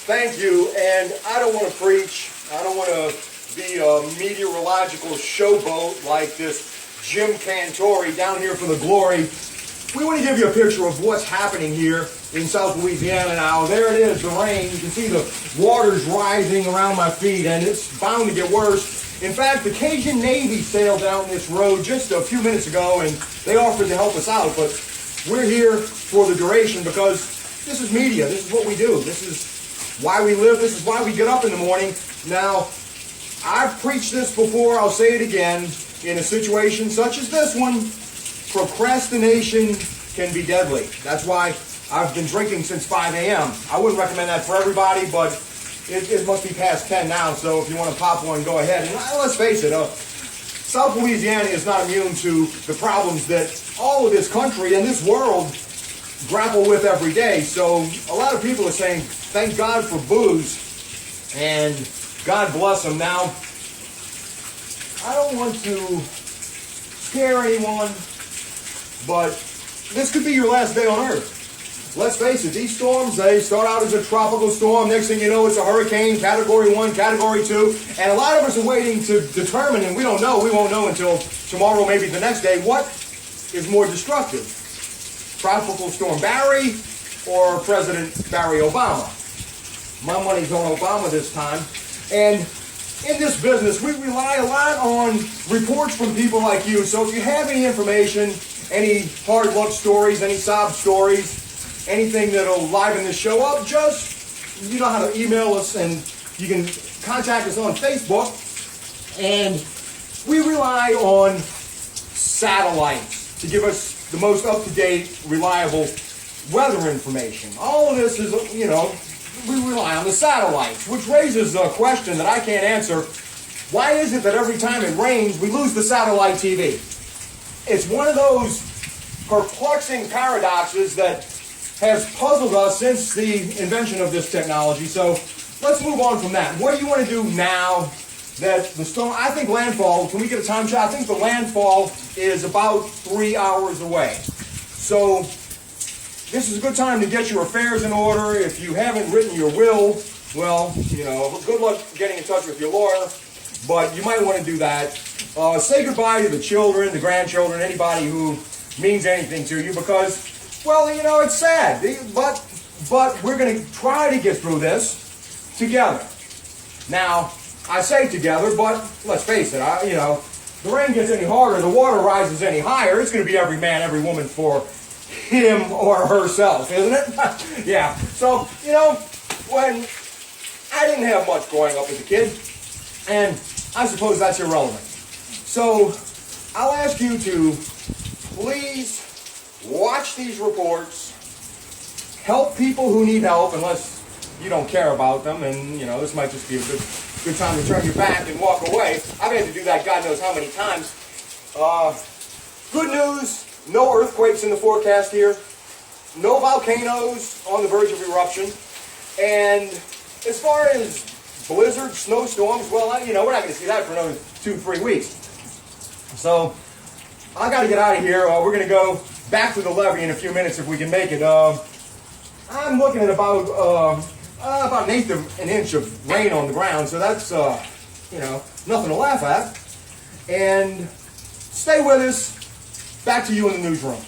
Thank you, and I don't want to preach. I don't want to be a meteorological showboat like this Jim Cantori down here for the glory. We want to give you a picture of what's happening here in South Louisiana now. There it is, the rain. You can see the water's rising around my feet, and it's bound to get worse. In fact, the Cajun Navy sailed down this road just a few minutes ago, and they offered to help us out, but we're here for the duration because this is media. This is what we do. This is why we live. This is why we get up in the morning. Now, I've preached this before. I'll say it again. In a situation such as this one, procrastination can be deadly. That's why I've been drinking since 5 a.m. I wouldn't recommend that for everybody, but it must be past 10 now, so if you want to pop one, go ahead. And let's face it, South Louisiana is not immune to the problems that all of this country and this world grapple with every day. So a lot of people are saying, thank God for booze, and God bless them. Now, I don't want to scare anyone, but this could be your last day on earth. Let's face it, these storms, they start out as a tropical storm. Next thing you know, it's a hurricane, Category 1, Category 2. And a lot of us are waiting to determine, and we don't know. We won't know until tomorrow, maybe the next day, what is more destructive. Tropical Storm Barry or President Barry Obama. My money's on Obama this time. And in this business, we rely a lot on reports from people like you. So if you have any information, any hard luck stories, any sob stories, anything that'll liven this show up, just, you know how to email us, and you can contact us on Facebook. And we rely on satellites to give us the most up-to-date, reliable weather information. All of this is, you know, we rely on the satellites, which raises a question that I can't answer. Why is it that every time it rains, we lose the satellite TV? It's one of those perplexing paradoxes that has puzzled us since the invention of this technology. So let's move on from that. What do you want to do now that the storm, I think landfall, can we get a time check? I think the landfall is about 3 hours away. So this is a good time to get your affairs in order. If you haven't written your will, well, you know, good luck getting in touch with your lawyer, but you might want to do that. Say goodbye to the children, the grandchildren, anybody who means anything to you, because, well, you know, it's sad, but we're going to try to get through this together. Now, I say together, but let's face it, you know, the rain gets any harder, the water rises any higher, it's going to be every man, every woman for him or herself, isn't it? Yeah. So, you know, when I didn't have much growing up as a kid, and I suppose that's irrelevant. So, I'll ask you to please watch these reports, help people who need help, unless you don't care about them, and, you know, this might just be a good time to turn your back and walk away. I've had to do that God knows how many times. Good news. No earthquakes in the forecast here. No volcanoes on the verge of eruption. And as far as blizzards, snowstorms, well, you know, we're not going to see that for another 2-3 weeks. So I got to get out of here. We're going to go back to the levee in a few minutes if we can make it. I'm looking at about an eighth of an inch of rain on the ground, so that's, you know, nothing to laugh at. And stay with us. Back to you in the newsroom.